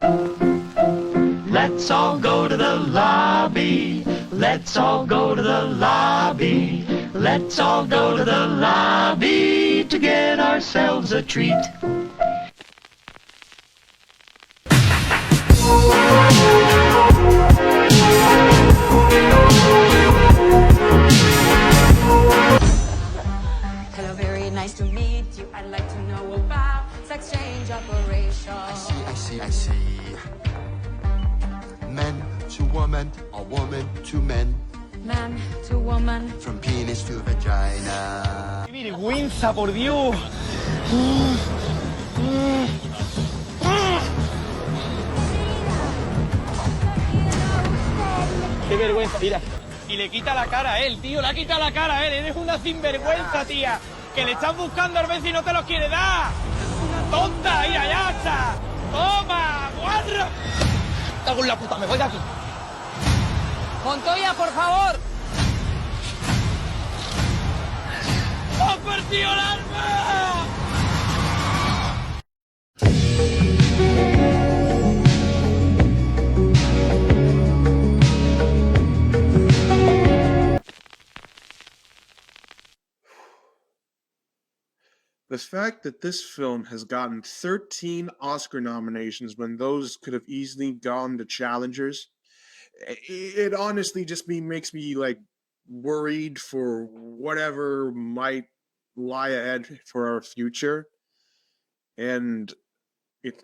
Let's all go to the lobby. Let's all go to the lobby. Let's all go to the lobby to get ourselves a treat. Hello, very nice to meet you. I'd like to know about sex change operation. I see. Men to woman, or woman to men. Man to woman. From penis to vagina. ¡Qué vergüenza, por Dios! ¡Qué vergüenza! Mira, y le quita la cara a él, tío, le ha quitado la cara a él. Eres una sinvergüenza, tía. Que le estás buscando al vecino y no te lo quiere dar. ¡Una tonta! ¡Mira, ya está! ¡Toma! ¡Guarra! ¡Cago en la puta! ¡Me voy de aquí! ¡Montoya, por favor! ¡Ha partido el arma! The fact that this film has gotten 13 Oscar nominations when those could have easily gone to challengers, it honestly just makes me like worried for whatever might lie ahead for our future. And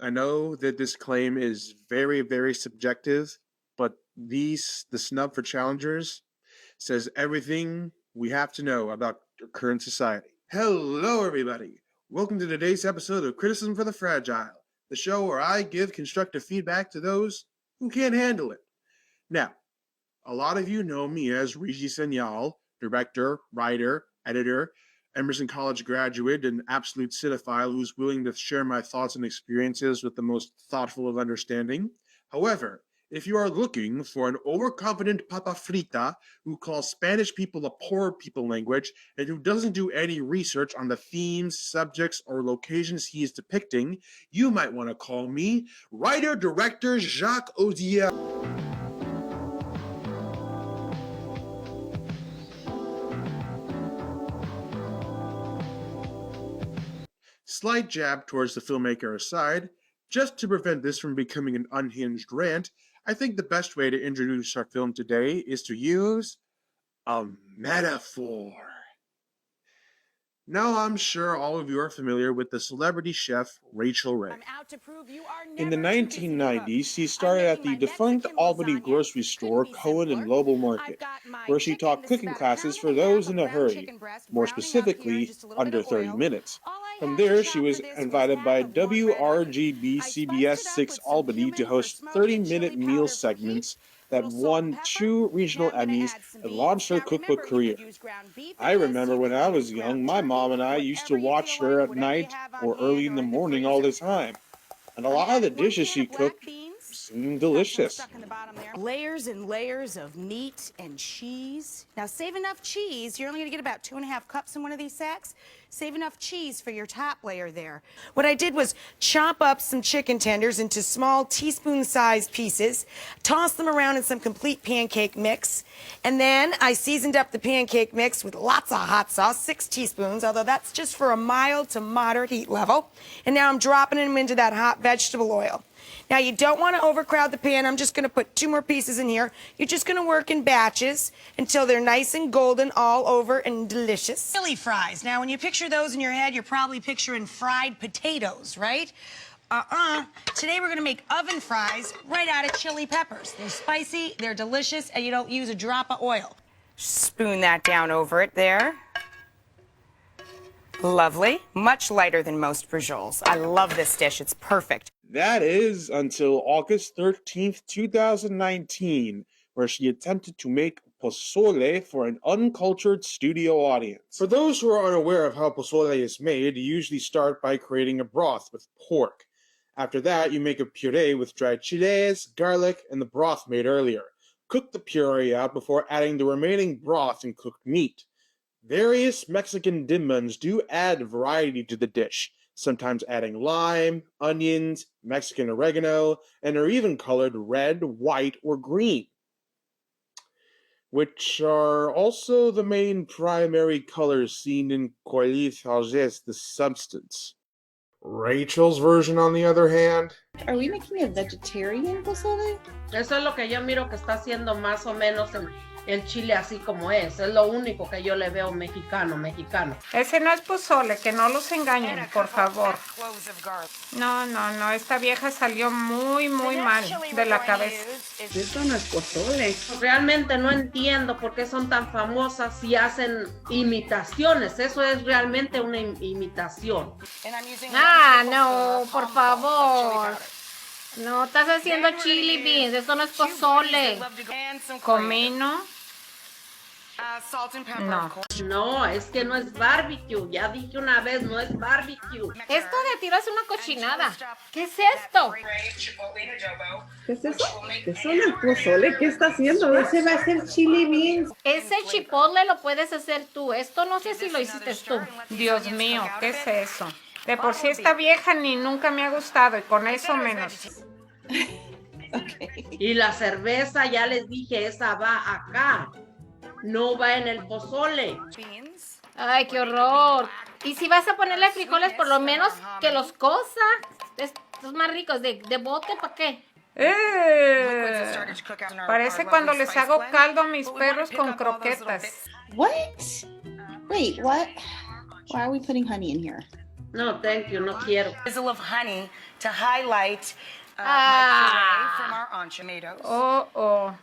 I know that this claim is very, very subjective, but the snub for challengers says everything we have to know about current society. Hello, everybody. Welcome to today's episode of Criticism for the Fragile, the show where I give constructive feedback to those who can't handle it. Now, a lot of you know me as Rigi Senyal, director, writer, editor, Emerson College graduate, and absolute cinephile who's willing to share my thoughts and experiences with the most thoughtful of understanding. However, if you are looking for an overconfident papa frita who calls Spanish people a poor people language and who doesn't do any research on the themes, subjects, or locations he is depicting, you might want to call me writer-director Jacques Audier. Slight jab towards the filmmaker aside, just to prevent this from becoming an unhinged rant, I think the best way to introduce our film today is to use a metaphor. Now, I'm sure all of you are familiar with the celebrity chef Rachel Ray. In the 1990s, she started at the defunct Albany grocery store Cohen and Lobel Market, where she taught cooking classes for those in a hurry, more specifically, under 30 minutes. From there, she was invited by WRGB CBS 6 Albany to host 30-minute meal segments that won 2 regional Emmys and launched her cookbook career. I remember when I was young, my mom and I used to watch her at night or early in the morning all the time. And a lot of the dishes she cooked seemed delicious. Layers and layers of meat and cheese. Now save enough cheese. You're only going to get about 2.5 cups in one of these sacks. Save enough cheese for your top layer there. What I did was chop up some chicken tenders into small teaspoon-sized pieces, toss them around in some complete pancake mix, and then I seasoned up the pancake mix with lots of hot sauce, 6 teaspoons, although that's just for a mild to moderate heat level. And now I'm dropping them into that hot vegetable oil. Now, you don't want to overcrowd the pan. I'm just going to put 2 more pieces in here. You're just going to work in batches until they're nice and golden all over and delicious. Chili fries. Now, when you picture those in your head, you're probably picturing fried potatoes, right? Today we're going to make oven fries right out of chili peppers. They're spicy, they're delicious, and you don't use a drop of oil. Spoon that down over it there. Lovely. Much lighter than most brioches. I love this dish. It's perfect. That is until August 13th, 2019, where she attempted to make pozole for an uncultured studio audience. For those who are unaware of how pozole is made, you usually start by creating a broth with pork. After that, you make a puree with dried chiles, garlic, and the broth made earlier. Cook the puree out before adding the remaining broth and cooked meat. Various Mexican dimbans do add variety to the dish, sometimes adding lime, onions, Mexican oregano, and are even colored red, white, or green, which are also the main primary colors seen in Coelithages, the substance. Rachel's version, on the other hand, Are we making a vegetarian pozole? Eso es lo que yo miro que está haciendo más o menos el chile así como es. Es lo único que yo le veo mexicano. Ese no es pozole, que no los engañen, por favor. No, esta vieja salió muy mal de la cabeza. Eso no es pozole. Realmente no entiendo por qué son tan famosas y hacen imitaciones. Eso es realmente una imitación. No, por favor. No, estás haciendo chili beans, eso no es pozole. Comino. No, es que no es barbecue. Ya dije una vez, no es barbecue. Esto de tiro es una cochinada. ¿Qué es esto? ¿Qué es eso? ¿Es una pozole? ¿Qué está haciendo? Ese va a ser chili beans. Ese chipotle lo puedes hacer tú. Esto no sé si lo hiciste tú. Dios mío, ¿qué es eso? De por sí esta vieja ni nunca me ha gustado y con eso menos. Okay. Y la cerveza, ya les dije, esa va acá. No va en el pozole. Ay, qué horror. Y si vas a ponerle frijoles, por lo menos que los cosa. Estos más ricos, de bote, ¿para qué? Parece cuando les hago caldo a mis perros con croquetas. What? Wait, what? Why are we putting honey in here? No, thank you, no quiero. Drizzle of honey to highlight my puree from our tomatoes.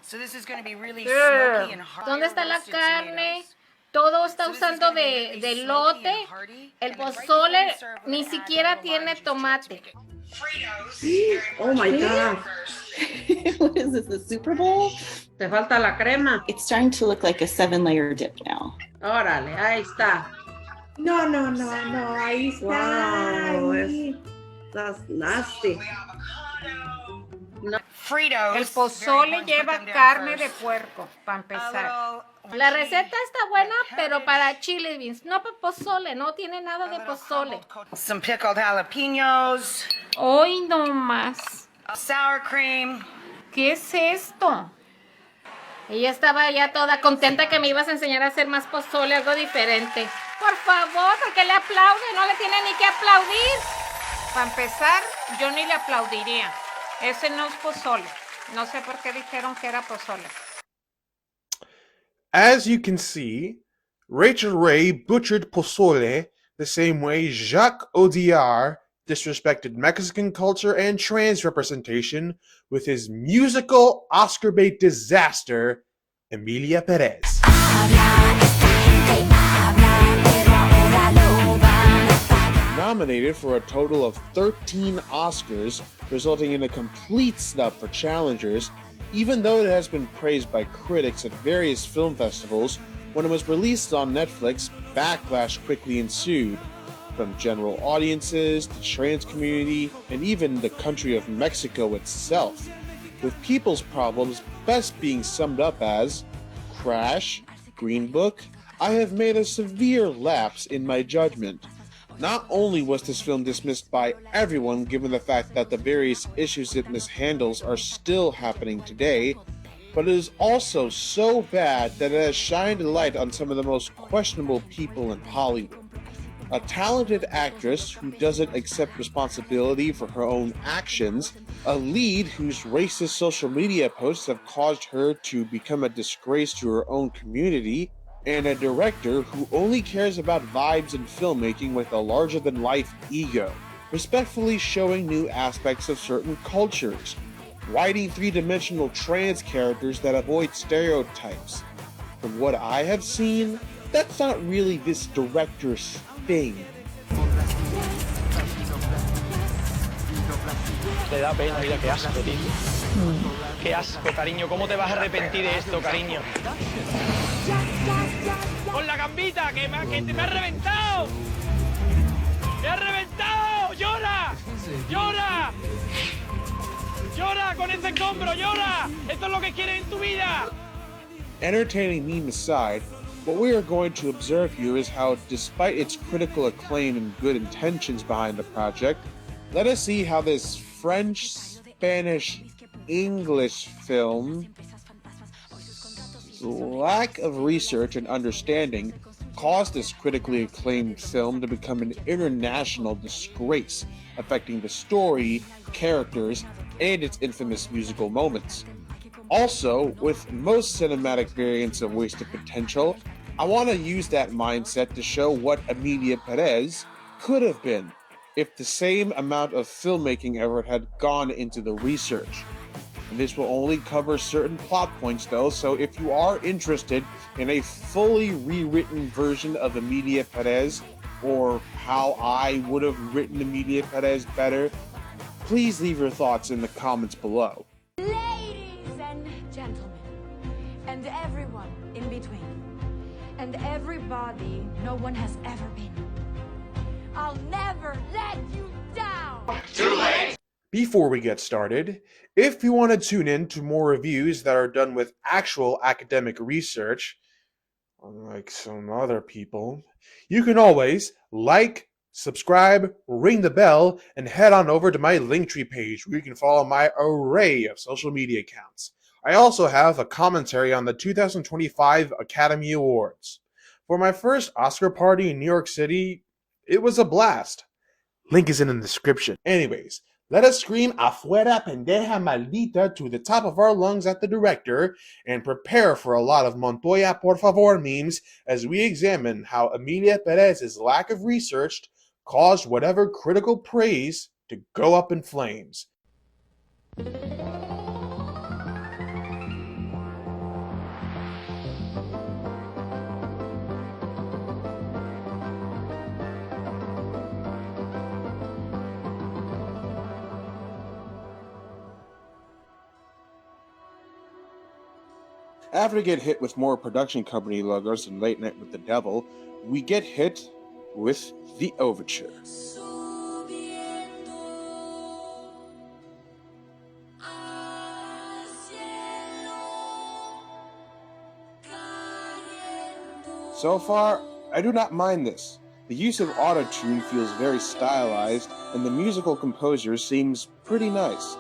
So this is going to be really smoky and hearty. ¿Dónde está la carne? Todo está usando de elote. El pozole ni siquiera tiene tomate. Oh my God. What is this, the Super Bowl? Te falta la crema. It's starting to look like a 7-layer dip now. Órale, ahí está. No, ahí está. Wow, ahí. That's nasty. No. Fritos. El pozole lleva carne de puerco, para empezar. La receta está buena, pero para chili beans, no para pozole, no tiene nada de pozole. Some pickled jalapenos. Hoy no más. Sour cream. ¿Qué es esto? Ella estaba ya toda contenta que me ibas a enseñar a hacer más pozole, algo diferente. Por favor, porque le aplaude, no le tiene ni que aplaudir. Para empezar, yo ni le aplaudiría. Ese no es pozole. No sé por qué dijeron que era pozole. As you can see, Rachel Ray butchered pozole the same way Jacques Audiard disrespected Mexican culture and trans representation with his musical Oscar bait disaster, Emilia Perez. Nominated for a total of 13 Oscars, resulting in a complete snub for challengers, even though it has been praised by critics at various film festivals, when it was released on Netflix, backlash quickly ensued, from general audiences, the trans community, and even the country of Mexico itself, with people's problems best being summed up as, Crash, Green Book, I have made a severe lapse in my judgment. Not only was this film dismissed by everyone given the fact that the various issues it mishandles are still happening today, but it is also so bad that it has shined a light on some of the most questionable people in Hollywood. A talented actress who doesn't accept responsibility for her own actions, a lead whose racist social media posts have caused her to become a disgrace to her own community, and a director who only cares about vibes in filmmaking with a larger-than-life ego, respectfully showing new aspects of certain cultures, writing three-dimensional trans characters that avoid stereotypes. From what I have seen, that's not really this director's thing. Te da pena, mira, qué asco, tío. Qué asco, cariño. ¿Cómo te vas a arrepentir de esto, cariño? ¡Con la gambita! ¡Que me ha reventado! ¡Me ha reventado! ¡Llora! ¡Llora! ¡Llora con ese escombro! ¡Llora! ¡Esto es lo que quieres en tu vida! Entertaining meme aside, What we are going to observe here is how, despite its critical acclaim and good intentions behind the project, let us see how this French, Spanish, English film lack of research and understanding caused this critically acclaimed film to become an international disgrace, affecting the story, characters, and its infamous musical moments. Also, with most cinematic variants of wasted potential, I want to use that mindset to show what Emilia Perez could have been if the same amount of filmmaking effort had gone into the research. And this will only cover certain plot points though, so if you are interested in a fully rewritten version of Emilia Perez, or how I would have written Emilia Perez better, please leave your thoughts in the comments below. Ladies and gentlemen, and everyone in between, and everybody no one has ever been, I'll never let you down! Too late! Before we get started, if you want to tune in to more reviews that are done with actual academic research, unlike some other people, you can always like, subscribe, ring the bell, and head on over to my Linktree page where you can follow my array of social media accounts. I also have a commentary on the 2025 Academy Awards. For my first Oscar party in New York City, it was a blast. Link is in the description. Anyways, let us scream afuera pendeja maldita to the top of our lungs at the director and prepare for a lot of Montoya por favor memes as we examine how Emilia Perez's lack of research caused whatever critical praise to go up in flames. After we get hit with more production company logos and Late Night with the Devil, we get hit with the overture. So far, I do not mind this. The use of autotune feels very stylized, and the musical composer seems pretty nice.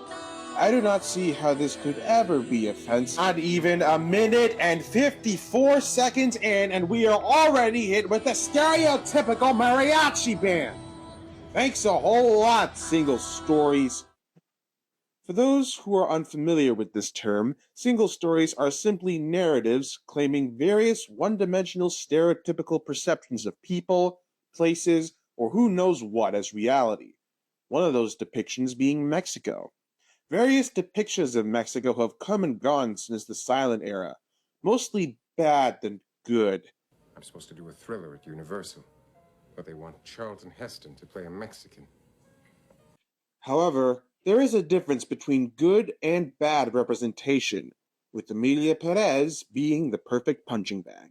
I do not see how this could ever be offensive. Not even a minute and 54 seconds in, and we are already hit with the stereotypical mariachi band. Thanks a whole lot, single stories. For those who are unfamiliar with this term, single stories are simply narratives claiming various one-dimensional stereotypical perceptions of people, places, or who knows what as reality. One of those depictions being Mexico. Various depictions of Mexico have come and gone since the silent era, mostly bad than good. I'm supposed to do a thriller at Universal, but they want Charlton Heston to play a Mexican. However, there is a difference between good and bad representation, with Emilia Perez being the perfect punching bag.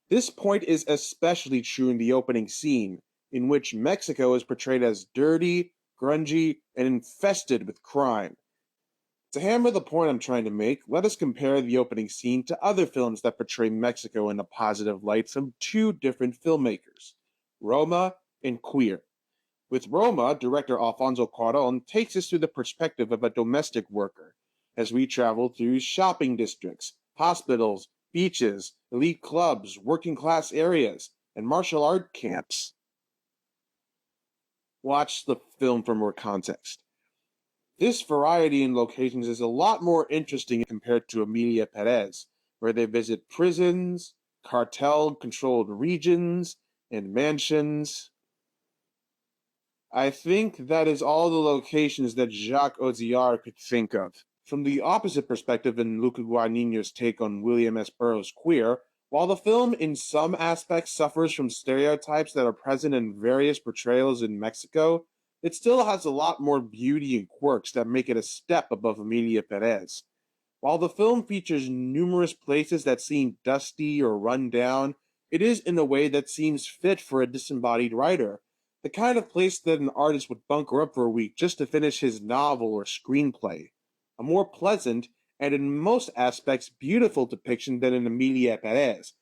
This point is especially true in the opening scene, in which Mexico is portrayed as dirty, grungy, and infested with crime. To hammer the point I'm trying to make, let us compare the opening scene to other films that portray Mexico in a positive light from two different filmmakers, Roma and Queer. With Roma, director Alfonso Cuarón takes us through the perspective of a domestic worker, as we travel through shopping districts, hospitals, beaches, elite clubs, working-class areas, and martial art camps. Watch the film for more context. This variety in locations is a lot more interesting compared to Emilia Perez, where they visit prisons, cartel-controlled regions, and mansions. I think that is all the locations that Jacques Audiard could think of. From the opposite perspective in Luca Guadagnino's take on William S. Burroughs' Queer, while the film in some aspects suffers from stereotypes that are present in various portrayals in Mexico, it still has a lot more beauty and quirks that make it a step above Emilia Perez. While the film features numerous places that seem dusty or run down, it is in a way that seems fit for a disembodied writer, the kind of place that an artist would bunker up for a week just to finish his novel or screenplay. A more pleasant, and in most aspects beautiful depiction than in Emilia Perez,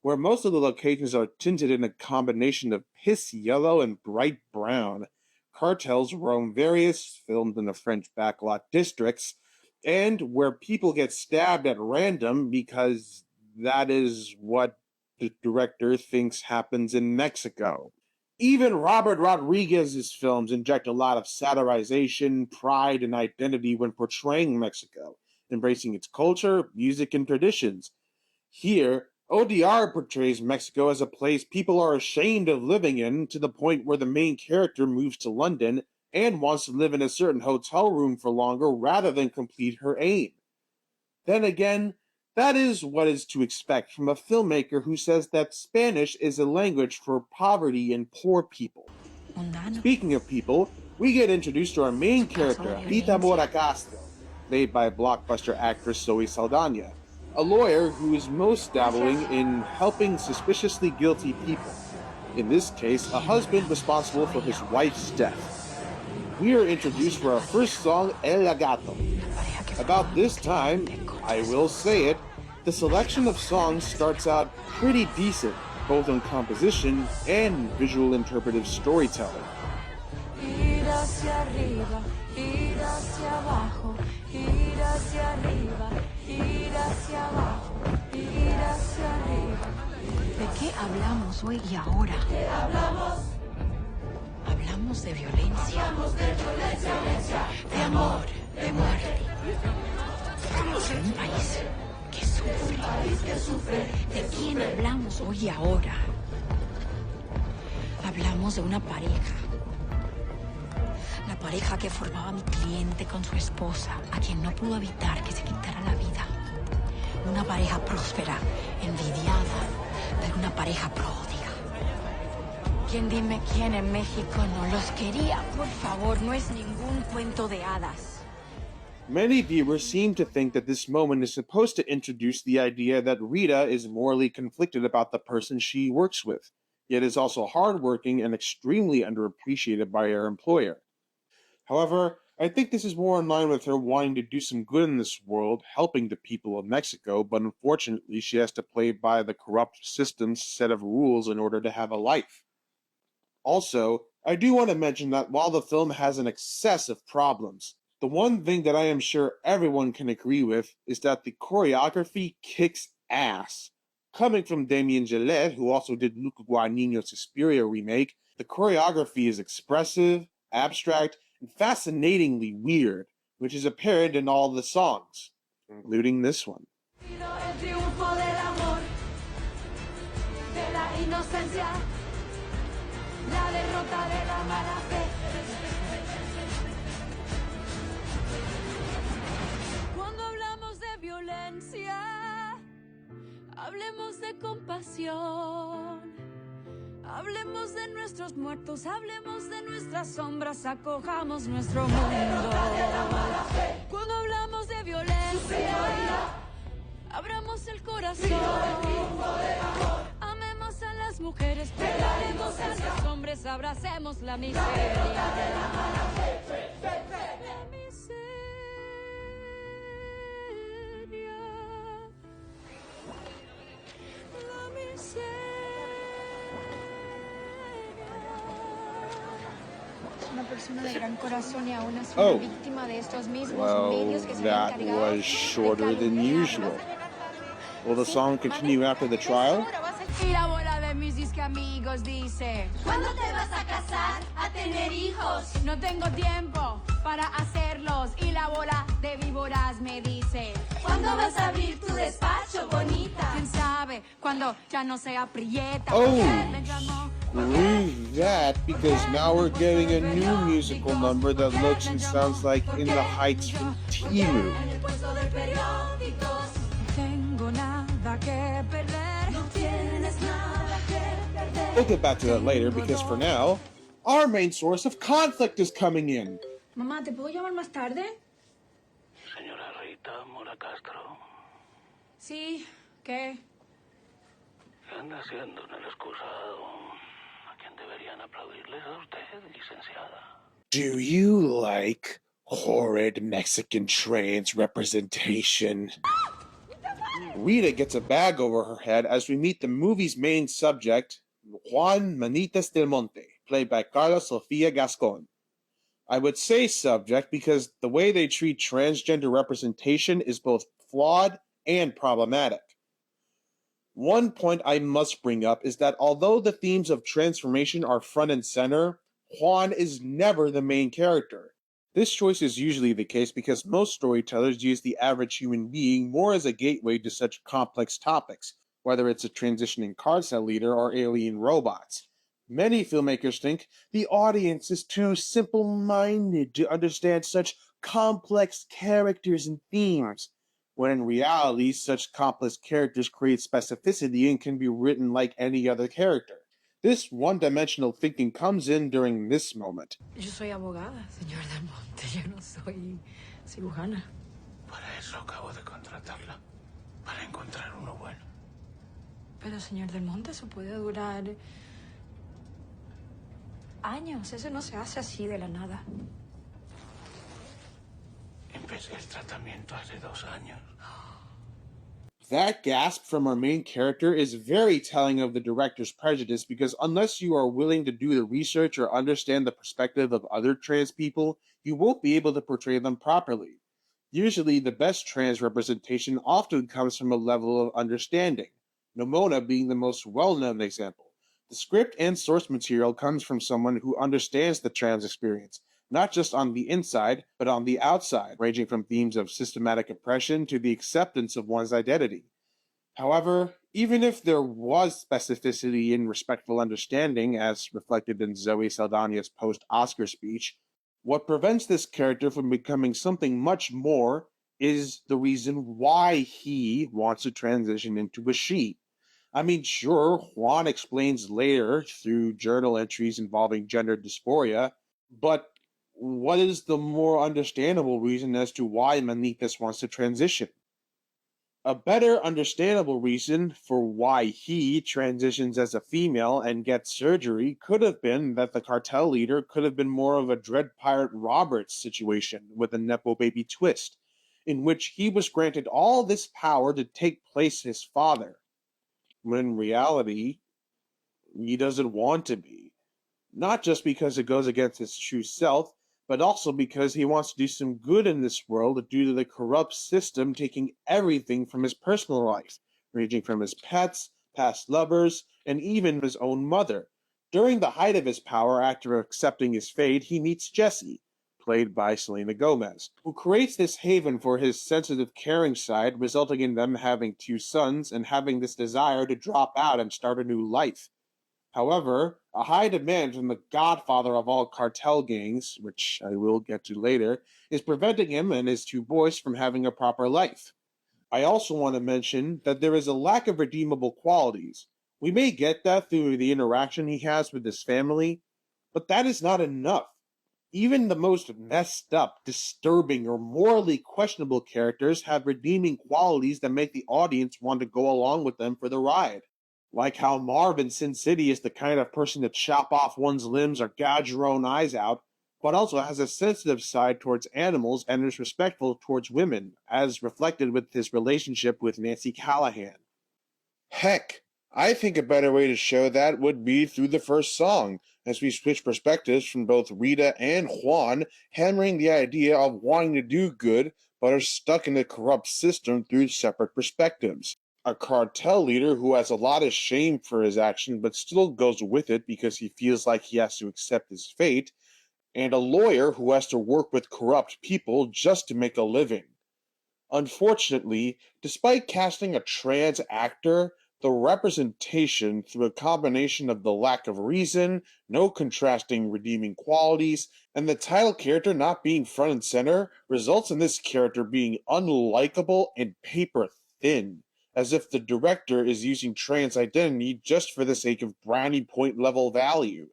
where most of the locations are tinted in a combination of piss yellow and bright brown. Cartels roam various, filmed in the French backlot districts, and where people get stabbed at random because that is what the director thinks happens in Mexico. Even Robert Rodriguez's films inject a lot of satirization, pride, and identity when portraying Mexico, embracing its culture, music, and traditions. Here, ODR portrays Mexico as a place people are ashamed of living in, to the point where the main character moves to London and wants to live in a certain hotel room for longer rather than complete her aim. Then again, that is what is to expect from a filmmaker who says that Spanish is a language for poverty and poor people. Speaking of people, we get introduced to our main character, Rita Mora Castro, played by blockbuster actress Zoe Saldana, a lawyer who is most dabbling in helping suspiciously guilty people. In this case, a husband responsible for his wife's death. We are introduced for our first song, El Gato. About this time, I will say it, the selection of songs starts out pretty decent, both in composition and visual interpretive storytelling. Ir hacia arriba, ir hacia abajo, ir hacia arriba, ir hacia abajo, ir hacia arriba. ¿De qué hablamos hoy y ahora? ¿Qué hablamos? Hablamos de violencia. Hablamos de violencia, de amor, de muerte. Hablamos de un país que sufre. ¿De quién hablamos hoy y ahora? Hablamos de una pareja. La pareja que formaba mi cliente con su esposa, a quien no pudo evitar que se quitara la vida. Una pareja próspera, envidiada, pero una pareja pródiga. Dime quién en México no los quería, por favor, no es ningún cuento de hadas. Many viewers seem to think that this moment is supposed to introduce the idea that Rita is morally conflicted about the person she works with, yet is also hardworking and extremely underappreciated by her employer. However, I think this is more in line with her wanting to do some good in this world, helping the people of Mexico, but unfortunately she has to play by the corrupt system's set of rules in order to have a life. Also, I do want to mention that while the film has an excess of problems, the one thing that I am sure everyone can agree with is that the choreography kicks ass. Coming from Damien Gillette, who also did Luca Guadagnino's Suspiria remake, the choreography is expressive, abstract, and fascinatingly weird, which is apparent in all the songs, including this one. Hablemos de compasión, hablemos de nuestros muertos, hablemos de nuestras sombras, acojamos nuestro mundo. Cuando hablamos de violencia, abramos el corazón, amemos a las mujeres, perdonemos a los hombres, abracemos la miseria. Una persona de gran corazón y aún es una víctima de estos mismos medios que se han encargado. That was shorter than usual. Will the song continue after the trial? Y la bola de mis disque amigos dice: ¿cuándo te vas a casar, a tener hijos? No tengo tiempo para hacerlos. Y la bola de víboras me dice: ¿cuándo vas a abrir tu despacho, bonita? ¿Quién sabe cuando ya no sea prieta? Screw that, because now we're getting a new musical number that looks and sounds like In the Heights from Timu. We'll get back to that later, because for now, our main source of conflict is coming in. Mamá, ¿te puedo llamar más tarde? Señora Rita Mora Castro. Sí, ¿qué? ¿Qué anda haciendo en el excusado? ¿A quién deberían aplaudirles a usted, licenciada? Do you like horrid Mexican trans representation? Rita gets a bag over her head as we meet the movie's main subject, Juan Manitas del Monte, played by Carlos Sofia Gascon. I would say subject because the way they treat transgender representation is both flawed and problematic. One point I must bring up is that although the themes of transformation are front and center, Juan is never the main character. This choice is usually the case because most storytellers use the average human being more as a gateway to such complex topics, whether it's a transitioning cartel leader or alien robots. Many filmmakers think the audience is too simple-minded to understand such complex characters and themes, when in reality, such complex characters create specificity and can be written like any other character. This one-dimensional thinking comes in during this moment. Yo soy abogada, señor Del Monte. Yo no soy cirujana. Para eso acabo de contratarla. Para encontrar uno bueno. Pero, señor Del Monte, eso puede durar años. Eso no se hace así de la nada. Empecé el tratamiento hace 2 años. That gasp from our main character is very telling of the director's prejudice because unless you are willing to do the research or understand the perspective of other trans people, you won't be able to portray them properly. Usually, the best trans representation often comes from a level of understanding, Nomona being the most well-known example. The script and source material comes from someone who understands the trans experience, not just on the inside, but on the outside, ranging from themes of systematic oppression to the acceptance of one's identity. However, even if there was specificity in respectful understanding, as reflected in Zoe Saldana's post-Oscar speech, what prevents this character from becoming something much more is the reason why he wants to transition into a she. I mean, sure, Juan explains later through journal entries involving gender dysphoria, but what is the more understandable reason as to why Manitas wants to transition? A better understandable reason for why he transitions as a female and gets surgery could have been that the cartel leader could have been more of a Dread Pirate Roberts situation with a Nepo baby twist, in which he was granted all this power to take place his father, when in reality, he doesn't want to be. Not just because it goes against his true self, but also because he wants to do some good in this world due to the corrupt system taking everything from his personal life, ranging from his pets, past lovers, and even his own mother. During the height of his power, after accepting his fate, he meets Jessie, played by Selena Gomez, who creates this haven for his sensitive, caring side, resulting in them having 2 sons and having this desire to drop out and start a new life. However, a high demand from the godfather of all cartel gangs, which I will get to later, is preventing him and his 2 boys from having a proper life. I also want to mention that there is a lack of redeemable qualities. We may get that through the interaction he has with his family, but that is not enough. Even the most messed up, disturbing, or morally questionable characters have redeeming qualities that make the audience want to go along with them for the ride. Like how Marv in Sin City is the kind of person to chop off one's limbs or gouge your own eyes out, but also has a sensitive side towards animals and is respectful towards women, as reflected with his relationship with Nancy Callahan. Heck, I think a better way to show that would be through the first song, as we switch perspectives from both Rita and Juan, hammering the idea of wanting to do good, but are stuck in a corrupt system through separate perspectives. A cartel leader who has a lot of shame for his action but still goes with it because he feels like he has to accept his fate, and a lawyer who has to work with corrupt people just to make a living. Unfortunately, despite casting a trans actor, the representation, through a combination of the lack of reason, no contrasting redeeming qualities, and the title character not being front and center, results in this character being unlikable and paper thin, as if the director is using trans identity just for the sake of brownie point level value.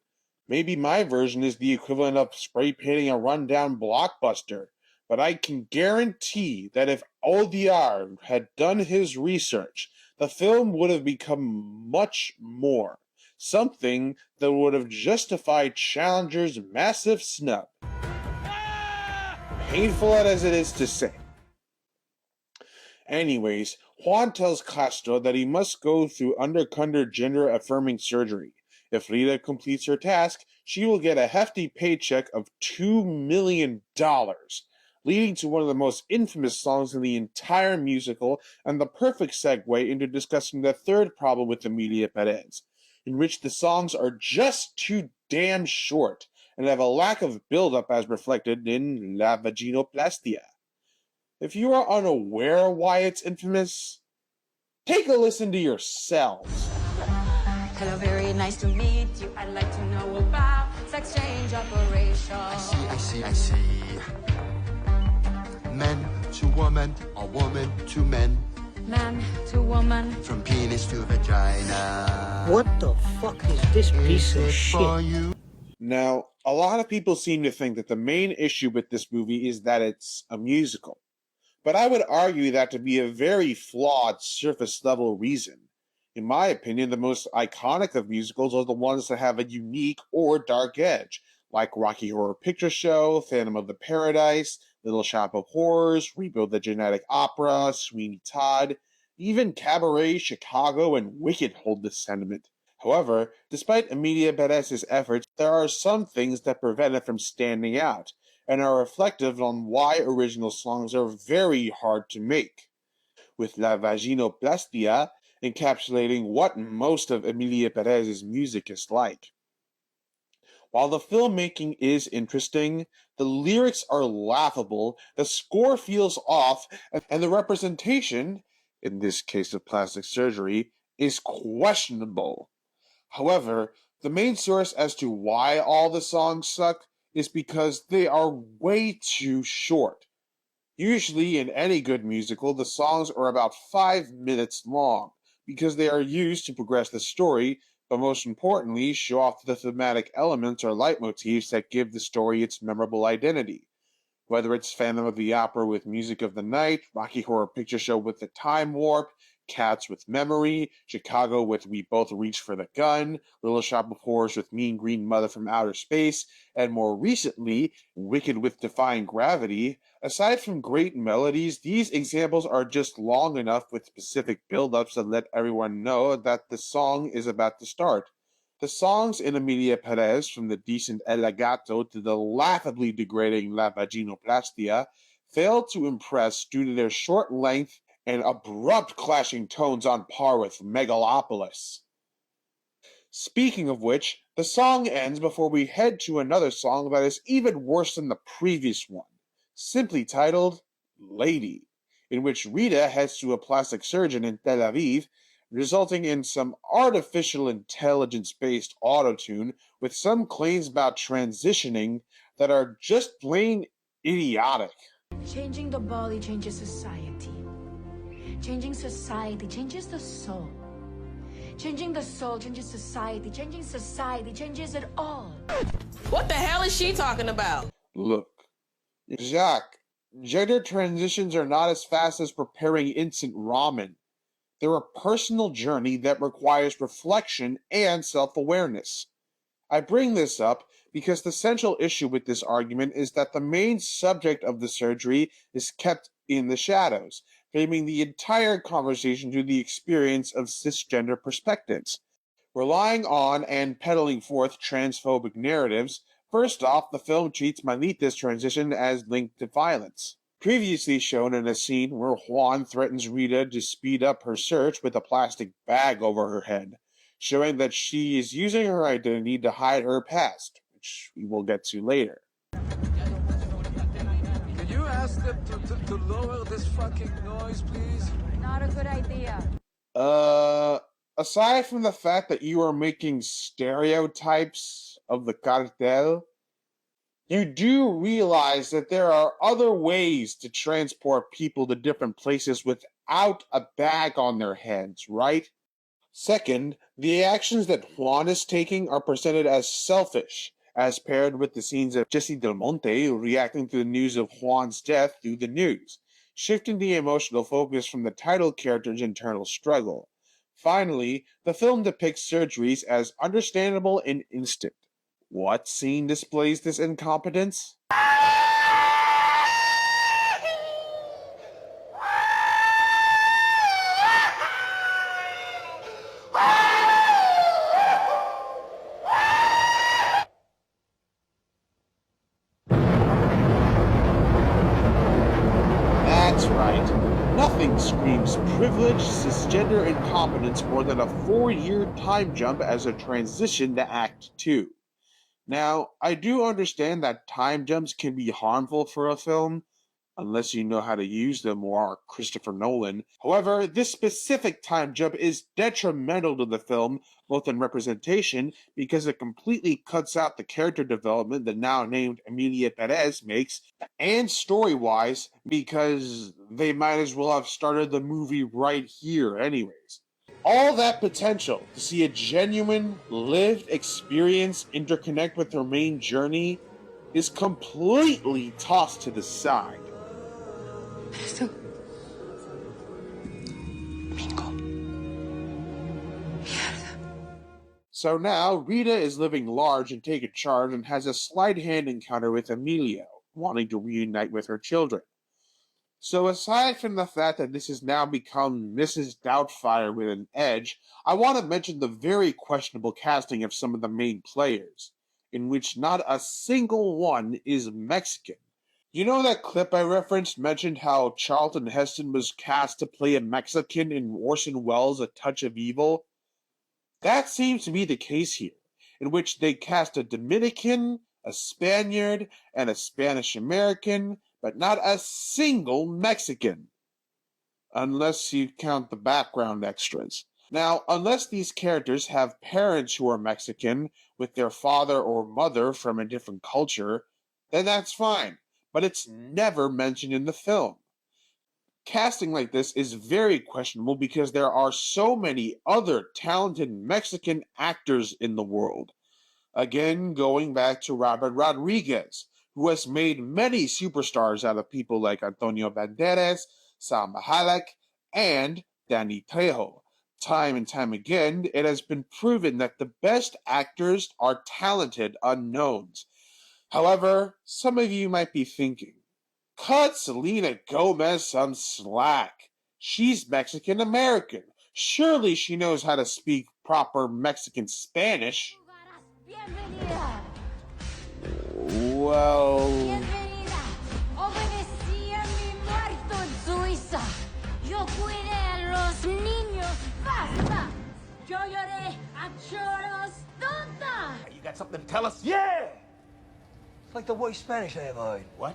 Maybe my version is the equivalent of spray painting a rundown blockbuster, but I can guarantee that if ODR had done his research, the film would have become much more. Something that would have justified Challenger's massive snub. Painful as it is to say. Anyways, Juan tells Castro that he must go through undercover gender-affirming surgery. If Rita completes her task, she will get a hefty paycheck of $2 million, leading to one of the most infamous songs in the entire musical and the perfect segue into discussing the third problem with Emilia Perez, in which the songs are just too damn short and have a lack of build-up as reflected in La Vaginoplastia. If you are unaware why it's infamous, take a listen to yourselves. Hello, very nice to meet you. I'd like to know about sex change operation. I see. Men to woman, or woman to men. Man to woman. From penis to vagina. What the fuck is this piece of shit? Now, a lot of people seem to think that the main issue with this movie is that it's a musical. But I would argue that to be a very flawed, surface-level reason. In my opinion, the most iconic of musicals are the ones that have a unique or dark edge, like Rocky Horror Picture Show, Phantom of the Paradise, Little Shop of Horrors, Rebuild the Genetic Opera, Sweeney Todd. Even Cabaret, Chicago, and Wicked hold this sentiment. However, despite Emilia Perez's efforts, there are some things that prevent it from standing out, and are reflective on why original songs are very hard to make. With La Vaginoplastia encapsulating what most of Emilia Perez's music is like. While the filmmaking is interesting, the lyrics are laughable, the score feels off, and the representation, in this case of plastic surgery, is questionable. However, the main source as to why all the songs suck is because they are way too short. Usually, in any good musical, the songs are about 5 minutes long, because they are used to progress the story, but most importantly, show off the thematic elements or leitmotifs that give the story its memorable identity. Whether it's Phantom of the Opera with Music of the Night, Rocky Horror Picture Show with The Time Warp, Cats with Memory, Chicago with We Both Reach for the Gun, Little Shop of Horrors with Mean Green Mother from Outer Space, and more recently, Wicked with Defying Gravity, aside from great melodies, these examples are just long enough with specific build-ups that let everyone know that the song is about to start. The songs in Emilia Perez, from the decent El Gato to the laughably degrading La Vaginoplastia, fail to impress due to their short length and abrupt clashing tones on par with Megalopolis. Speaking of which, the song ends before we head to another song that is even worse than the previous one, simply titled Lady, in which Rita heads to a plastic surgeon in Tel Aviv, resulting in some artificial intelligence-based autotune with some claims about transitioning that are just plain idiotic. Changing the body changes society. Changing society changes the soul. Changing the soul changes society. Changing society changes it all. What the hell is she talking about? Look, Jacques, gender transitions are not as fast as preparing instant ramen. They're a personal journey that requires reflection and self-awareness. I bring this up because the central issue with this argument is that the main subject of the surgery is kept in the shadows, framing the entire conversation to the experience of cisgender perspectives. Relying on and peddling forth transphobic narratives, first off, the film treats Manita's transition as linked to violence. Previously shown in a scene where Juan threatens Rita to speed up her search with a plastic bag over her head, showing that she is using her identity to hide her past, which we will get to later. Can you ask them to lower this fucking noise, please? Not a good idea. Aside from the fact that you are making stereotypes of the cartel, you do realize that there are other ways to transport people to different places without a bag on their heads, right? Second, the actions that Juan is taking are presented as selfish, as paired with the scenes of Jesse Del Monte reacting to the news of Juan's death through the news, shifting the emotional focus from the title character's internal struggle. Finally, the film depicts surgeries as understandable and instant. What scene displays this incompetence? That's right. Nothing screams privilege, cisgender incompetence more than a 4-year time jump as a transition to Act 2. Now, I do understand that time jumps can be harmful for a film, unless you know how to use them or are Christopher Nolan. However, this specific time jump is detrimental to the film, both in representation, because it completely cuts out the character development the now named Emilia Perez makes, and story-wise, because they might as well have started the movie right here anyways. All that potential to see a genuine, lived experience interconnect with her main journey is completely tossed to the side. So now, Rita is living large and taking charge and has a sleight-hand encounter with Emilio, wanting to reunite with her children. So aside from the fact that this has now become Mrs. Doubtfire with an edge, I want to mention the very questionable casting of some of the main players, in which not a single one is Mexican. You know that clip I referenced mentioned how Charlton Heston was cast to play a Mexican in Orson Welles' A Touch of Evil? That seems to be the case here, in which they cast a Dominican, a Spaniard, and a Spanish American, but not a single Mexican. Unless you count the background extras. Now, unless these characters have parents who are Mexican, with their father or mother from a different culture, then that's fine, but it's never mentioned in the film. Casting like this is very questionable because there are so many other talented Mexican actors in the world. Again, going back to Robert Rodriguez, who has made many superstars out of people like Antonio Banderas, Salma Hayek, and Danny Trejo. Time and time again, it has been proven that the best actors are talented unknowns. However, some of you might be thinking, cut Selena Gomez some slack. She's Mexican-American. Surely she knows how to speak proper Mexican Spanish. Well... You got something to tell us? Yeah! It's like the worst Spanish I ever heard. What?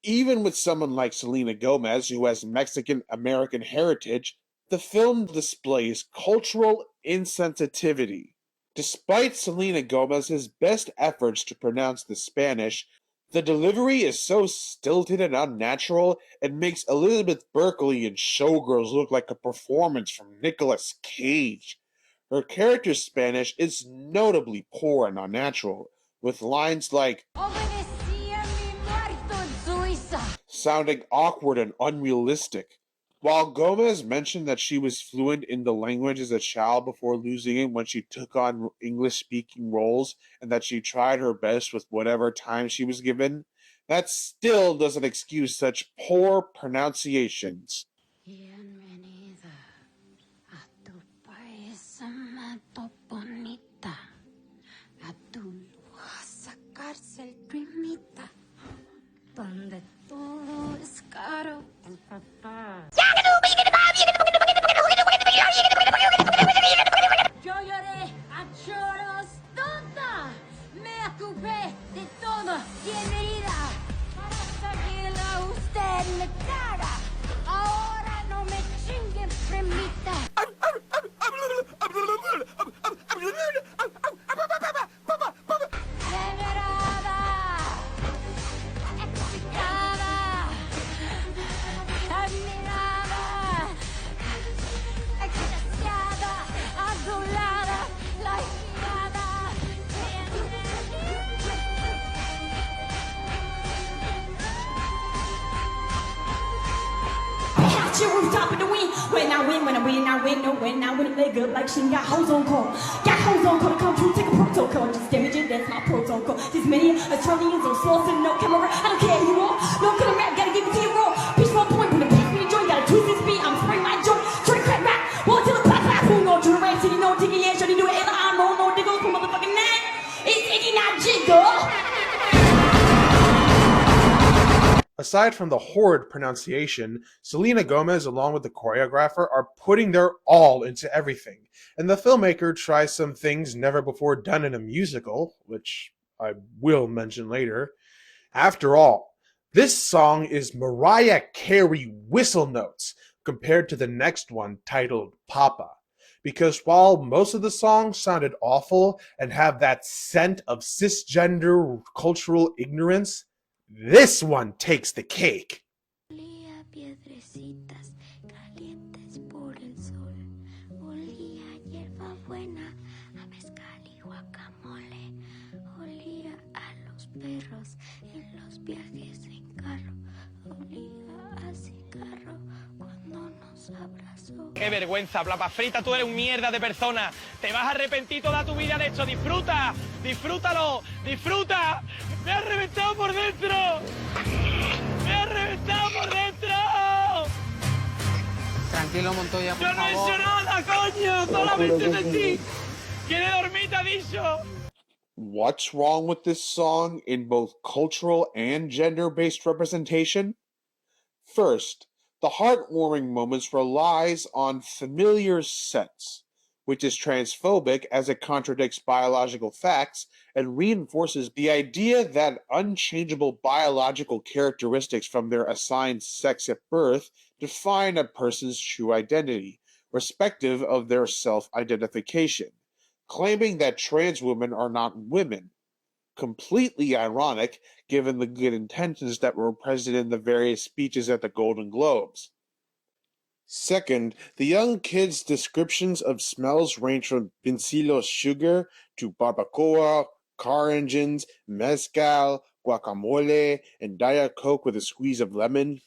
Even with someone like Selena Gomez, who has Mexican-American heritage, the film displays cultural insensitivity. Despite Selena Gomez's best efforts to pronounce the Spanish, the delivery is so stilted and unnatural, it makes Elizabeth Berkley in Showgirls look like a performance from Nicolas Cage. Her character's Spanish is notably poor and unnatural, with lines like sounding awkward and unrealistic. While Gomez mentioned that she was fluent in the language as a child before losing it when she took on English-speaking roles, and that she tried her best with whatever time she was given, that still doesn't excuse such poor pronunciations. Bienvenida a tu país amado bonita, a tu lujosa cárcel primita, donde todo es caro. Yo lloré a choros, tonta. Me ocupé de todo. Bienvenida. Para seguirla usted me caga. Ahora no me chinguen, primita. Rooftop of the wind. When I win, I win, no when I win a leg up like she got hoes on call. Got hoes on call to come true, take a protocol. Just damage it, that's my protocol. These many Australians on slow, sitting no camera. I don't care who you are. No killer rap, gotta give it to you raw. Bitch, 1 point, when the beat me the joint, gotta twist this beat. I'm spraying my joint, try to crack rap. One till the pop pop, who know to the rain city, no diggy, yeah, shorty do it, I'm on, no diggle, from motherfucking nine. It's Iggy, not Jiggle. aside from the horrid pronunciation, Selena Gomez along with the choreographer are putting their all into everything, and the filmmaker tries some things never before done in a musical, which I will mention later. After all, this song is Mariah Carey whistle notes compared to the next one titled Papa. Because while most of the songs sounded awful and have that scent of cisgender cultural ignorance, this one takes the cake. Olía a piedrecitas calientes por el sol. Olía a hierba buena, a mezcal y guacamole. Olía a los perros en los viajes en carro. Olía a cigarro cuando nos abrazó. ¡Qué vergüenza, plapa frita! Tú eres un mierda de persona. Te vas a arrepentir toda tu vida de esto. ¡Disfruta! ¡Disfrútalo! ¡Disfruta! ¡Me has reventado por dentro! ¡Me has reventado por dentro! Tranquilo, Montoya, por ¡Yo no he favor. hecho nada, coño! ¡Solamente mentí! ¿Quiere dormir, te ha dicho? What's wrong with this song in both cultural and gender-based representation? First, the heartwarming moments relies on familiar sense, which is transphobic as it contradicts biological facts and reinforces the idea that unchangeable biological characteristics from their assigned sex at birth define a person's true identity, respective of their self-identification, claiming that trans women are not women. Completely ironic, given the good intentions that were present in the various speeches at the Golden Globes. Second, the young kids' descriptions of smells range from Pincillo sugar to barbacoa, car engines, mezcal, guacamole, and Diet Coke with a squeeze of lemon.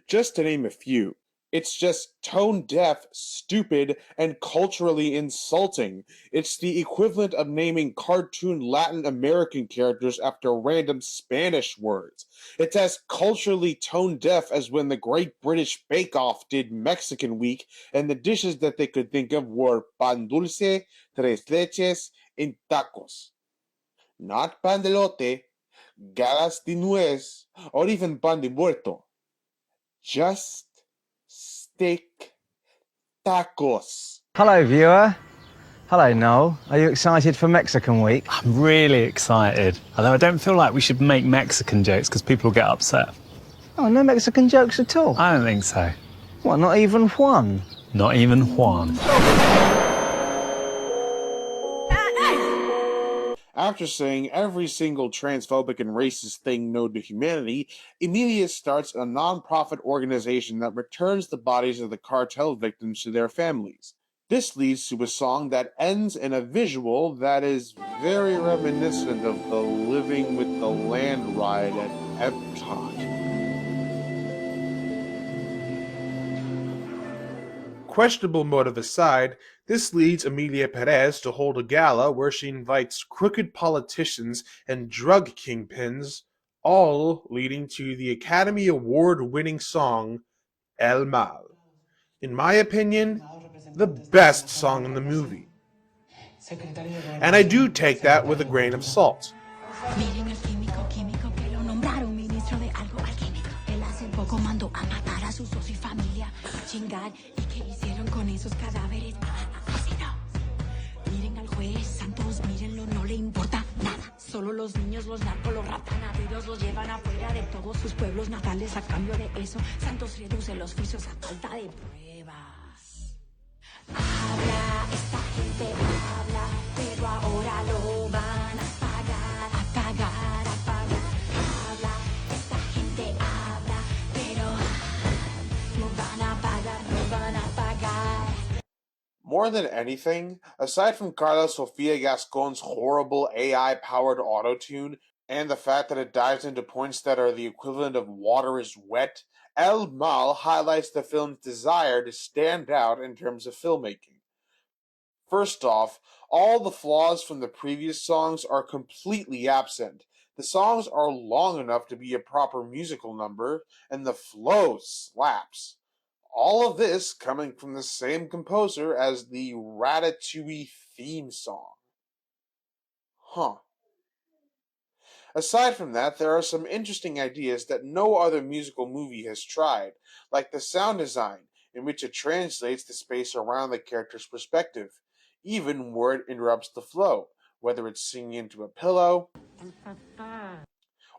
Just to name a few. It's just tone-deaf, stupid, and culturally insulting. It's the equivalent of naming cartoon Latin American characters after random Spanish words. It's as culturally tone-deaf as when the Great British Bake Off did Mexican Week, and the dishes that they could think of were pan dulce, tres leches, and tacos. Not pan de lote, galas de nuez, or even pan de muerto. Just steak tacos. Hello, viewer. Hello, Noel. Are you excited for Mexican Week? I'm really excited. Although I don't feel like we should make Mexican jokes because people will get upset. Oh, no Mexican jokes at all? I don't think so. What, not even one? Not even one. After saying every single transphobic and racist thing known to humanity, Emilia starts a non-profit organization that returns the bodies of the cartel victims to their families. This leads to a song that ends in a visual that is very reminiscent of the Living with the Land ride at Epcot. Questionable motive aside, this leads Emilia Perez to hold a gala where she invites crooked politicians and drug kingpins, all leading to the Academy Award-winning song El Mal. In my opinion, the best song in the movie. And I do take that with a grain of salt. Miren el químico que lo nombraron ministro de algo alquímico. Él hace poco mandó a matar a su socio y familia. Chingar, ¿y qué hicieron con esos cadáveres? Así no. Miren al juez Santos, mírenlo, no le importa nada. Solo los niños, los narcos, los ratanaderos los llevan afuera de todos sus pueblos natales. A cambio de eso, Santos reduce los juicios a falta de pruebas. Habla, esta gente habla, pero ahora lo van a pagar, a pagar, a pagar. Habla, esta gente habla, pero lo van a pagar, lo van a pagar. More than anything, aside from Carla Sofia Gascon's horrible AI-powered autotune, and the fact that it dives into points that are the equivalent of water is wet, El Mal highlights the film's desire to stand out in terms of filmmaking. First off, all the flaws from the previous songs are completely absent. The songs are long enough to be a proper musical number, and the flow slaps. All of this coming from the same composer as the Ratatouille theme song. Huh. Aside from that, there are some interesting ideas that no other musical movie has tried, like the sound design, in which it translates the space around the character's perspective, even where it interrupts the flow, whether it's singing into a pillow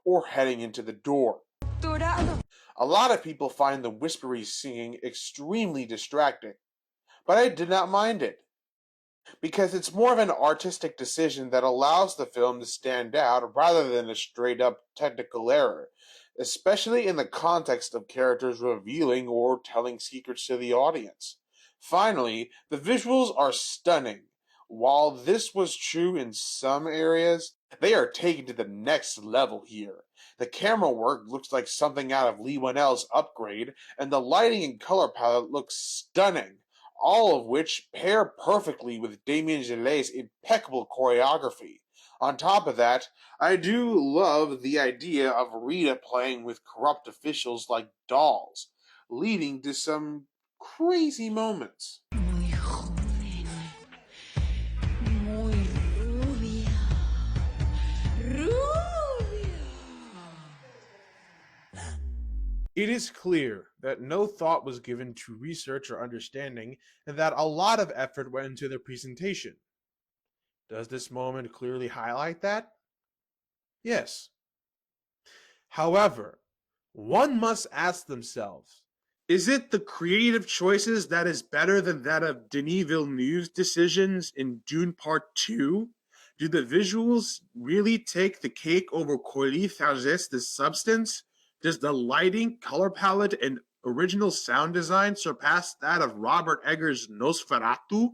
or heading into the door. A lot of people find the whispery singing extremely distracting, but I did not mind it, because it's more of an artistic decision that allows the film to stand out rather than a straight up technical error, especially in the context of characters revealing or telling secrets to the audience. Finally, the visuals are stunning. While this was true in some areas, they are taken to the next level here. The camera work looks like something out of Lee Whannell's Upgrade, and the lighting and color palette looks stunning, all of which pair perfectly with Damien Gillet's impeccable choreography. On top of that, I do love the idea of Rita playing with corrupt officials like dolls, leading to some crazy moments. It is clear that no thought was given to research or understanding, and that a lot of effort went into the presentation. Does this moment clearly highlight that? Yes. However, one must ask themselves, is it the creative choices that is better than that of Denis Villeneuve's decisions in Dune Part 2? Do the visuals really take the cake over Cory Thaugès' substance? Does the lighting, color palette, and original sound design surpass that of Robert Eggers' Nosferatu?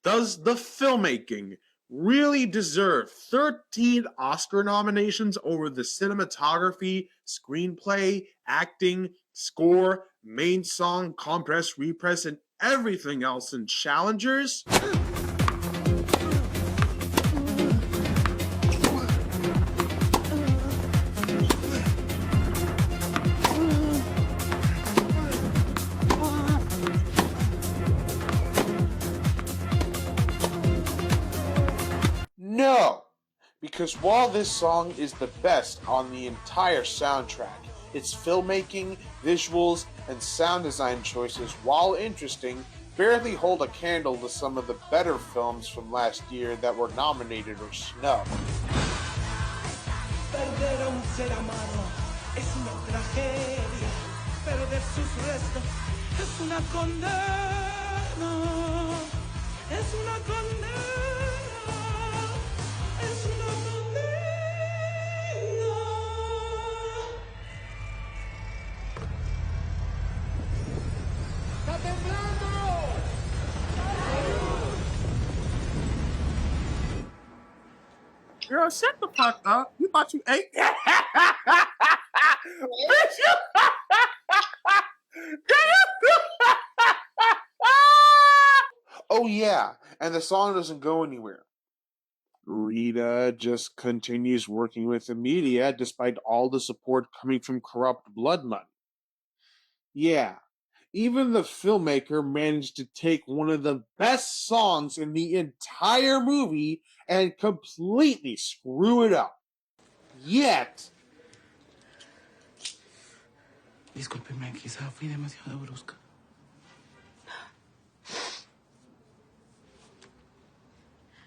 Does the filmmaking really deserve 13 Oscar nominations over the cinematography, screenplay, acting, score, main song, compress, repress, and everything else in Challengers? No! Because while this song is the best on the entire soundtrack, its filmmaking, visuals, and sound design choices, while interesting, barely hold a candle to some of the better films from last year that were nominated or snubbed. Perder a un ser amado es una tragedia, perder sus restos es una condena, es una condena, es una condena. ¡Está temblando! Girl, shut the fuck up. You thought you ate that? Oh yeah, and the song doesn't go anywhere. Rita just continues working with Emilia despite all the support coming from corrupt blood money. Yeah, even the filmmaker managed to take one of the best songs in the entire movie and completely screw it up. Yet... Discúlpeme, quizá fui demasiado brusca.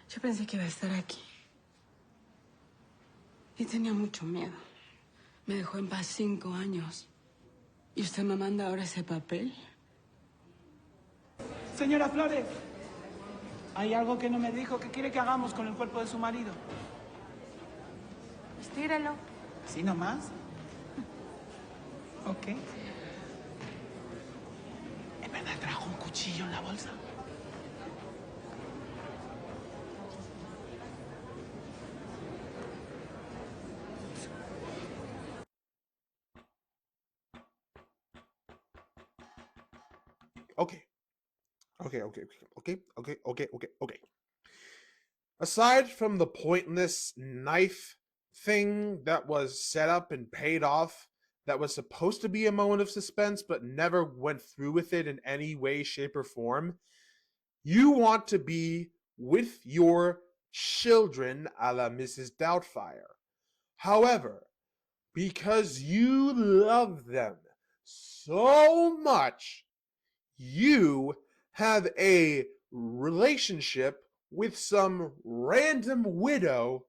Yo pensé que iba a estar aquí. Y tenía mucho miedo. Me dejó en paz 5 años. ¿Y usted me manda ahora ese papel? Señora Flores, hay algo que no me dijo. ¿Qué quiere que hagamos con el cuerpo de su marido? Estíralo. ¿Así nomás? Ok. ¿En verdad trajo un cuchillo en la bolsa? Okay. Aside from the pointless knife thing that was set up and paid off, that was supposed to be a moment of suspense but never went through with it in any way, shape, or form, you want to be with your children a la Mrs. Doubtfire. However, because you love them so much, you have a relationship with some random widow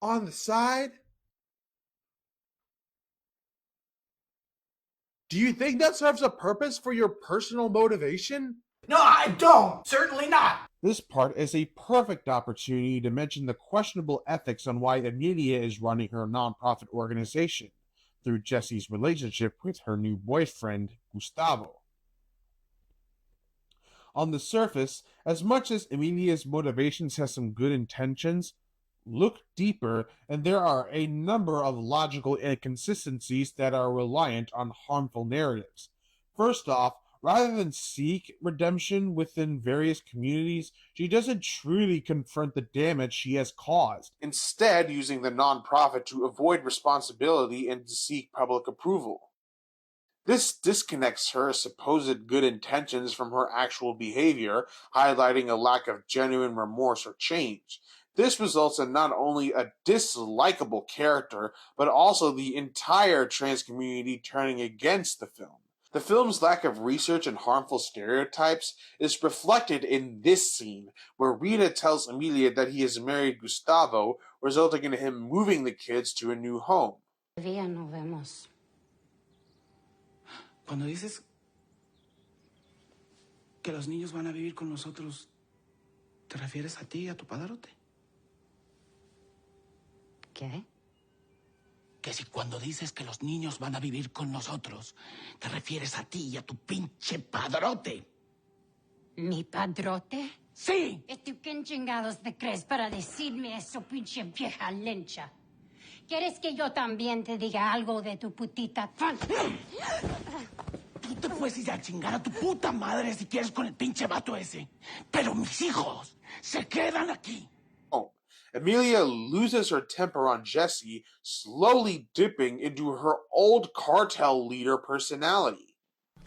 on the side? Do you think that serves a purpose for your personal motivation? No, I don't! Certainly not! This part is a perfect opportunity to mention the questionable ethics on why Emilia is running her nonprofit organization through Jesse's relationship with her new boyfriend, Gustavo. On the surface, as much as Emilia's motivations have some good intentions, look deeper and there are a number of logical inconsistencies that are reliant on harmful narratives. First off, rather than seek redemption within various communities, she doesn't truly confront the damage she has caused, instead using the nonprofit to avoid responsibility and to seek public approval. This disconnects her supposed good intentions from her actual behavior, highlighting a lack of genuine remorse or change. This results in not only a dislikable character, but also the entire trans community turning against the film. The film's lack of research and harmful stereotypes is reflected in this scene, where Rita tells Emilia that he has married Gustavo, resulting in him moving the kids to a new home. Cuando dices que los niños van a vivir con nosotros, ¿te refieres a ti y a tu padrote? ¿Qué? Que si cuando dices que los niños van a vivir con nosotros, te refieres a ti y a tu pinche padrote. ¿Mi padrote? ¡Sí! ¿Y tú quién chingados te crees para decirme eso, pinche vieja lencha? ¿Quieres que yo también te diga algo de tu putita? Tú te puedes ir a chingar a tu puta madre si quieres con el pinche vato ese. Pero mis hijos se quedan aquí. Emilia loses her temper on Jesse, slowly dipping into her old cartel leader personality.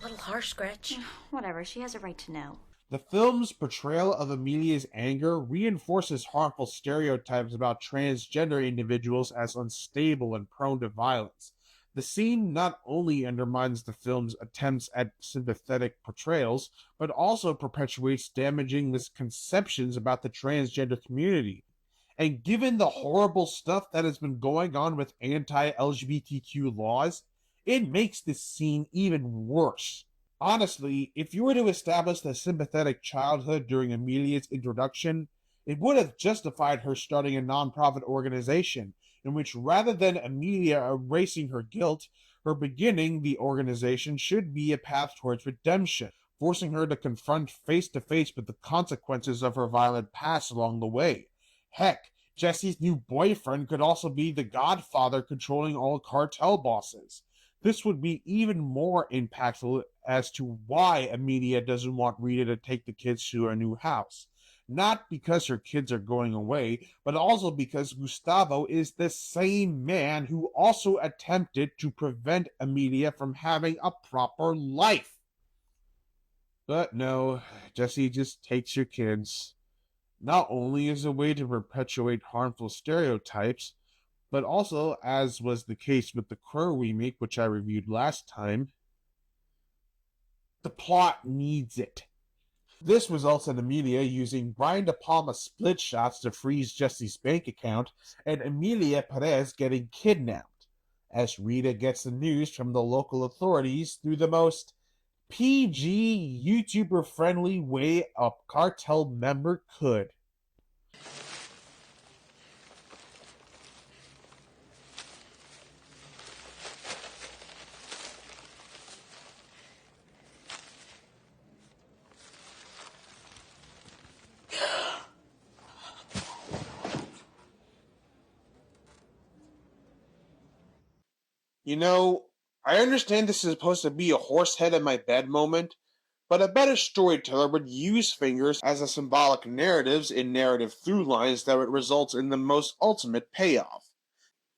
A little harsh, Scratch. Whatever, she has a right to know. The film's portrayal of Emilia's anger reinforces harmful stereotypes about transgender individuals as unstable and prone to violence. The scene not only undermines the film's attempts at sympathetic portrayals, but also perpetuates damaging misconceptions about the transgender community. And given the horrible stuff that has been going on with anti-LGBTQ laws, it makes this scene even worse. Honestly, if you were to establish a sympathetic childhood during Emilia's introduction, it would have justified her starting a nonprofit organization, in which rather than Emilia erasing her guilt, her beginning the organization should be a path towards redemption, forcing her to confront face-to-face with the consequences of her violent past along the way. Heck, Jesse's new boyfriend could also be the godfather controlling all cartel bosses. This would be even more impactful as to why Emilia doesn't want Rita to take the kids to her new house. Not because her kids are going away, but also because Gustavo is the same man who also attempted to prevent Emilia from having a proper life. But no, Jesse just takes your kids. Not only as a way to perpetuate harmful stereotypes, but also, as was the case with the Crow remake, which I reviewed last time, the plot needs it. This results in Emilia using Brian De Palma split shots to freeze Jesse's bank account, and Emilia Perez getting kidnapped, as Rita gets the news from the local authorities through the most PG, YouTuber-friendly way a cartel member could. You know, I understand this is supposed to be a horse head in my bed moment, but a better storyteller would use fingers as a symbolic narratives in narrative through lines that would result in the most ultimate payoff.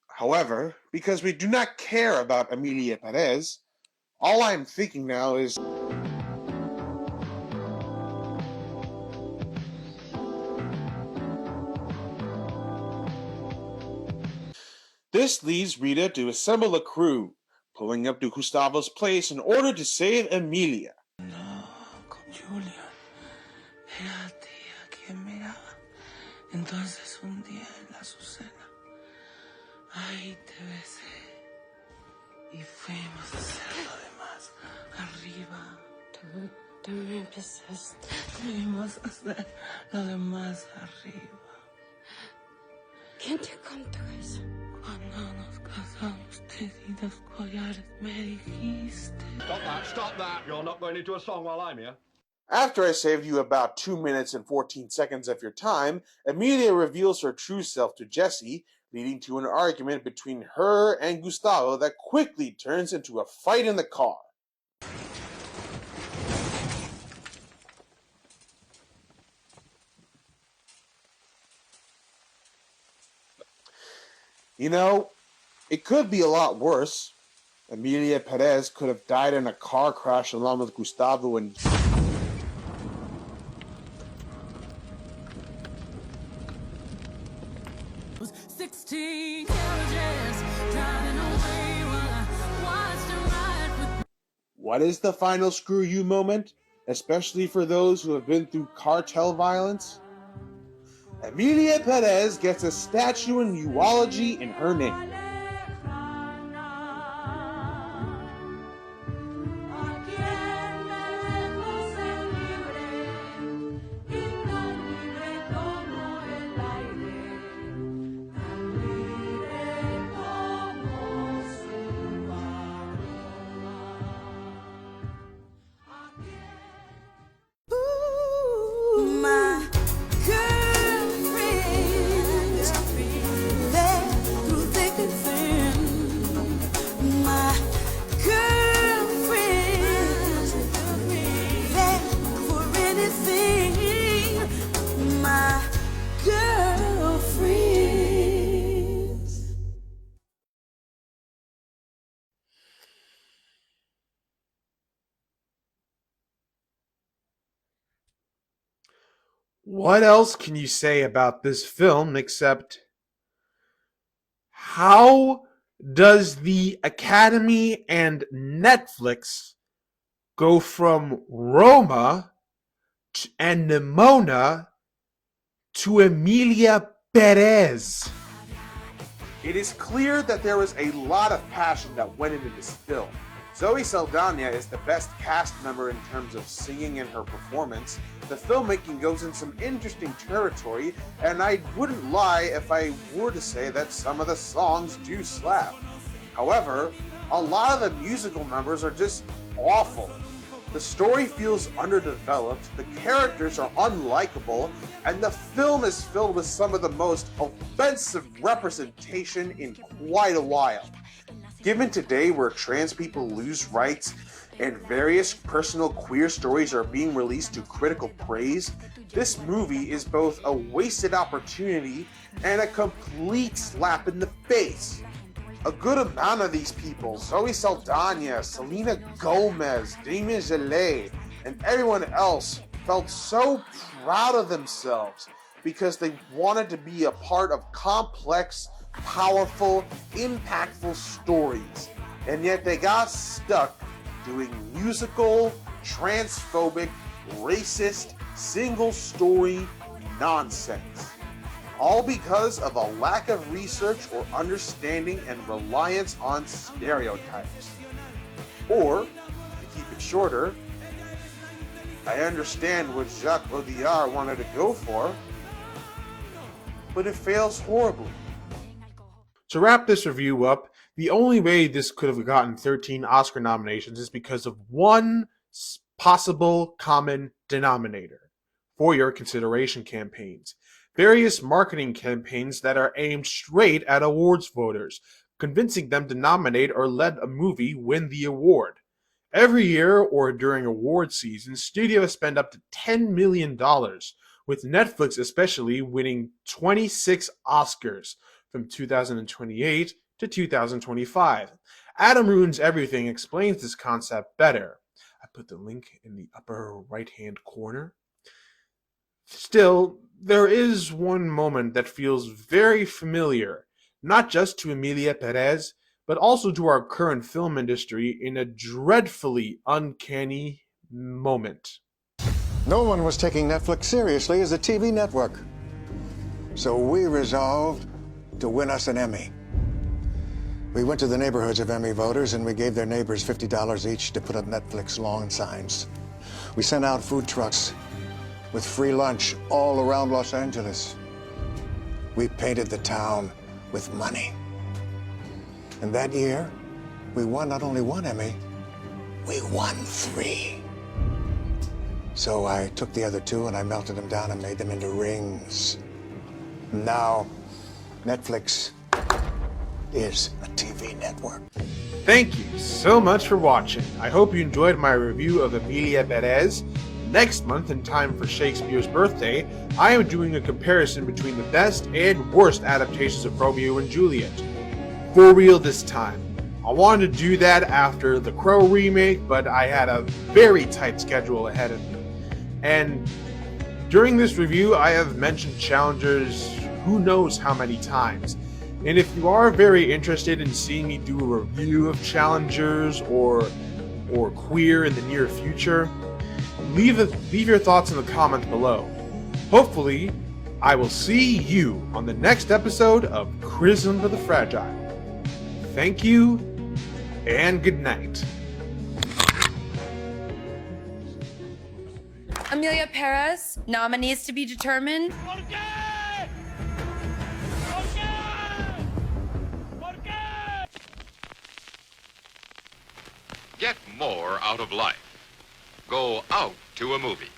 However, because we do not care about Emilia Perez, all I am thinking now is, This leads Rita to assemble a crew, pulling up to Gustavo's place in order to save Emilia. Julia, era tía quien miraba. Entonces un día en la Azucena, ahí te besé y fuimos a hacer lo demás arriba. Tú me empezaste. Fuimos a hacer lo demás arriba. ¿Quién te contó eso? Cuando nos casamos te di 2 collares, me dijiste. Stop that. You're not going into a song while I'm here. After I saved you about 2 minutes and 14 seconds of your time, Emilia reveals her true self to Jesse, leading to an argument between her and Gustavo that quickly turns into a fight in the car. You know, it could be a lot worse. Emilia Perez could have died in a car crash along with Gustavo and... What is the final screw you moment? Especially for those who have been through cartel violence? Emilia Perez gets a statue and eulogy in her name. My girlfriends, they're through thick and thin. My girlfriends, they're for anything. My girlfriends. What else can you say about this film except how does the Academy and Netflix go from Roma and Nimona to Emilia Perez? It is clear that there was a lot of passion that went into this film. Zoe Saldana is the best cast member in terms of singing and her performance. The filmmaking goes in some interesting territory, and I wouldn't lie if I were to say that some of the songs do slap. However, a lot of the musical numbers are just awful. The story feels underdeveloped, the characters are unlikable, and the film is filled with some of the most offensive representation in quite a while. Given today where trans people lose rights and various personal queer stories are being released to critical praise, this movie is both a wasted opportunity and a complete slap in the face. A good amount of these people, Zoe Saldana, Selena Gomez, Damien Gillet, and everyone else felt so proud of themselves because they wanted to be a part of complex, powerful, impactful stories, and yet they got stuck doing musical, transphobic, racist, single story nonsense. All because of a lack of research or understanding and reliance on stereotypes. Or, to keep it shorter, I understand what Jacques Audiard wanted to go for, but it fails horribly. To wrap this review up, the only way this could have gotten 13 Oscar nominations is because of one possible common denominator for your consideration campaigns. Various marketing campaigns that are aimed straight at awards voters, convincing them to nominate or let a movie win the award. Every year or during award season, studios spend up to $10 million, with Netflix especially winning 26 Oscars from 2028 to 2025. Adam Ruins Everything explains this concept better. I put the link in the upper right-hand corner. Still, there is one moment that feels very familiar, not just to Emilia Perez, but also to our current film industry in a dreadfully uncanny moment. No one was taking Netflix seriously as a TV network. So we resolved to win us an Emmy. We went to the neighborhoods of Emmy voters and we gave their neighbors $50 each to put up Netflix lawn signs. We sent out food trucks with free lunch all around Los Angeles. We painted the town with money. And that year, we won not only one Emmy, we won 3. So I took the other 2 and I melted them down and made them into rings. Now, Netflix is a TV network. Thank you so much for watching. I hope you enjoyed my review of Emilia Perez. Next month, in time for Shakespeare's birthday, I am doing a comparison between the best and worst adaptations of Romeo and Juliet. For real this time. I wanted to do that after the Crow remake, but I had a very tight schedule ahead of me. And during this review, I have mentioned challengers who knows how many times. And if you are very interested in seeing me do a review of challengers or queer in the near future, leave your thoughts in the comments below. Hopefully, I will see you on the next episode of Criticism for the Fragile. Thank you, and good night. Emilia Perez, nominees to be determined. Get more out of life. Go out to a movie.